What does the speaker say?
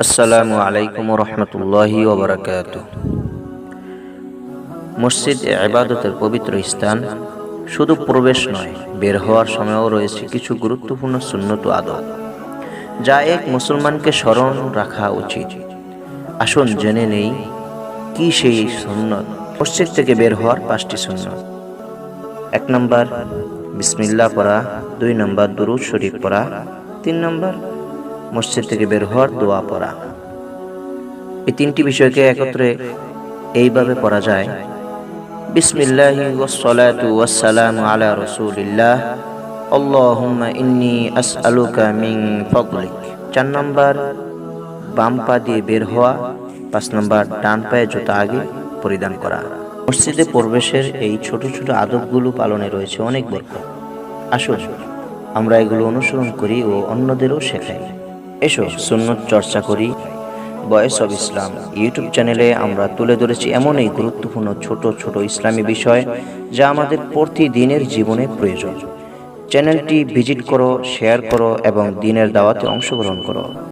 আসসালামু আলাইকুম রহমতুল্লাহি ওবরাকাতুহ। মসজিদ ইবাদতের পবিত্র স্থান। শুধু প্রবেশ নয়, বের হওয়ার সময়ও রয়েছে কিছু গুরুত্বপূর্ণ সুন্নত ও আদব, যা এক মুসলমানকে স্মরণ রাখা উচিত। আসুন জেনে নেই কি সেই সুন্নত। মসজিদ থেকে বের হওয়ার 5টি সুন্নত। 1 নম্বর বিসমিল্লাহ পড়া, 2 নম্বর দুরূদ শরীফ পড়া, 3 নম্বর মসজিদ থেকে বের হওয়ার দোয়া পড়া। এই 3টি বিষয়কে একত্রে এইভাবে পড়া যায়: বিসমিল্লাহি ওয়াসসালাতু ওয়াসসালামু আলা রাসূলিল্লাহ, আল্লাহুম্মা ইন্নী আসআলুকা মিন ফাদলিক। 4 নম্বর বাম পা দিয়ে বের হওয়া, 5 নম্বর ডান পায়ে জুতা আগে পরিধান করা। মসজিদে প্রবেশের এই ছোট ছোট আদবগুলো পালনে রয়েছে অনেক বরকত। আসুন আমরা এগুলো অনুসরণ করি ও অন্যদেরও শেখাই। এসো সুন্নত চর্চা করি। ভয়েস অব ইসলাম ইউটিউব চ্যানেলে আমরা তুলে ধরেছি এমন এই গুরুত্বপূর্ণ ছোট ছোট ইসলামী বিষয় যা আমাদের প্রতিদিনের জীবনে প্রয়োজন। চ্যানেলটি ভিজিট করো, শেয়ার করো এবং দ্বীনের দাওয়াতে অংশগ্রহণ করো।